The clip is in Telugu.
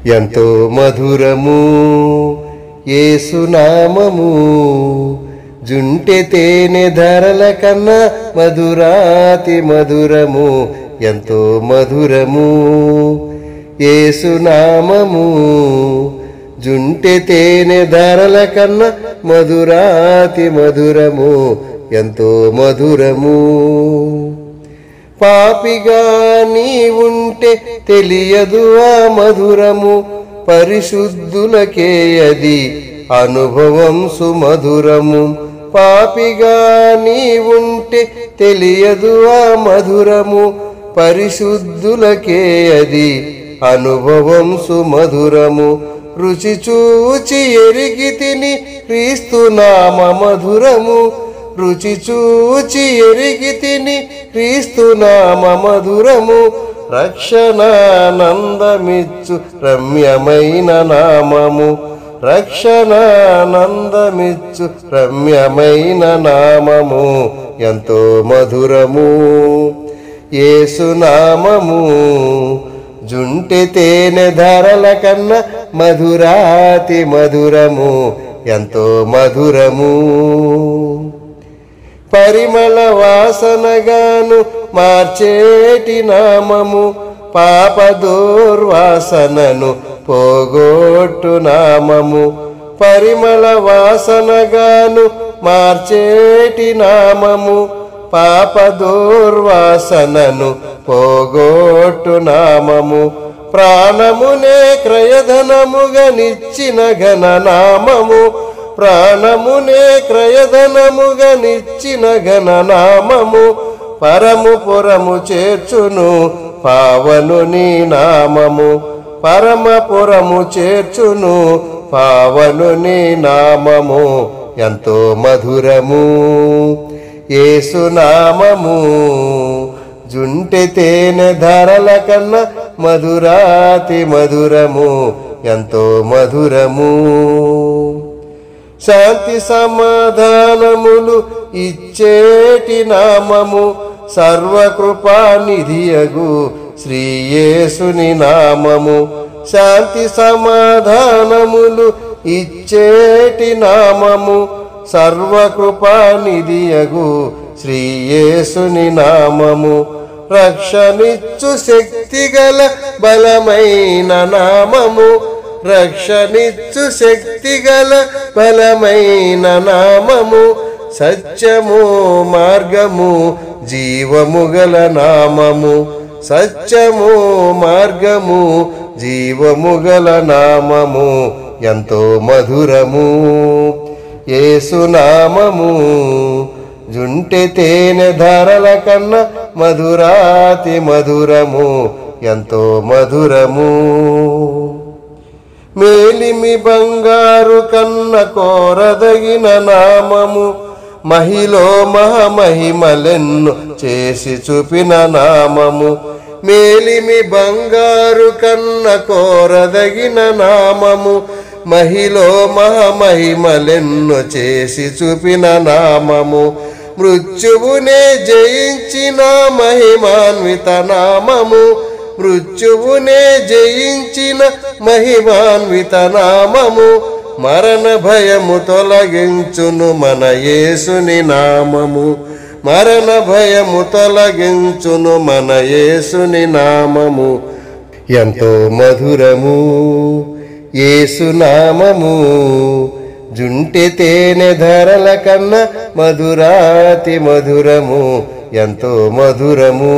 ఎంతో మధురము యేసునామము, జుంటె తేనె ధరల కన్నా మధురాతి మధురము, ఎంతో మధురము యేసునామము, జుంటె తేనె ధరల కన్నా మధురాతి మధురము, ఎంతో మధురము. పాపిగా నీ ఉంటే తెలియదు ఆ మధురము, పరిశుద్ధులకే అది అనుభవం సుమధురము. పాపిగా నీ ఉంటే తెలియదు ఆ మధురము, పరిశుద్ధులకే అది అనుభవం సుమధురము. రుచి చూచి ఎరిగి తిని క్రీస్తునామ మధురము, రుచి చూచి ఎరిగి తిని క్రీస్తునామ మధురము. రక్షణానందమిచ్చు రమ్యమైన నామము, రక్షణానందమిచ్చు రమ్యమైన నామము, ఎంతో మధురము యేసునామము, జుంటె తేనె ధరల కన్నా మధురాతి మధురము, ఎంతో మధురము. పరిమళ వాసనగాను మార్చేటి నామము, పాప దూర్వాసనను పోగొట్టు నామము. పరిమళ వాసనగాను మార్చేటి నామము, పాప దూర్వాసనను పోగొట్టు నామము. ప్రాణమునే క్రయధనముగా నిచ్చిన ఘన నామము, ప్రాణమునే క్రయధనముగా నిచ్చిన ఘన నామము. పరము పురము చేర్చును పావనుని నామము, పరమపురము చేర్చును పావనుని నామము, ఎంతో మధురము యేసునామము, జుంటె తేనె ధరల కన్నా మధురాతి మధురము, ఎంతో మధురము. శాంతి సమాధానములు ఇచ్చేటి నామము, సర్వకృపానిధియగు శ్రీయేసుని నామము. శాంతి సమాధానములు ఇచ్చేటి నామము, సర్వకృపానిధియగు శ్రీయేసుని నామము. రక్షణిచ్చు శక్తిగల బలమైన నామము, రక్షణిచ్చు శక్తిగల బలమైన నామము. సత్యము మార్గము జీవము గల నామము, సత్యము మార్గము జీవము గల నామము, ఎంతో మధురము యేసునామము, జుంటె తేనె ధరల కన్నా మధురాతి మధురము, ఎంతో మధురము. మేలిమి బంగారు కన్న కోరదగిన నామము, మహిలో మహామహిమలెన్ను చేసి చూపిన నామము. మేలిమి బంగారు కన్న కోరదగిన నామము, మహిలో మహామహిమలెన్ను చేసి చూపిన నామము. మృత్యువునే జయించిన మహిమాన్విత నామము, మృత్యువునే జయించిన మహిమాన్విత నామము. మరణ భయము తొలగించును మన యేసుని నామము, మరణ భయము తొలగించును మన యేసుని నామము, ఎంతో మధురము యేసునామము, జుంటె తేనె ధరల కన్నా మధురాతి మధురము, ఎంతో మధురము.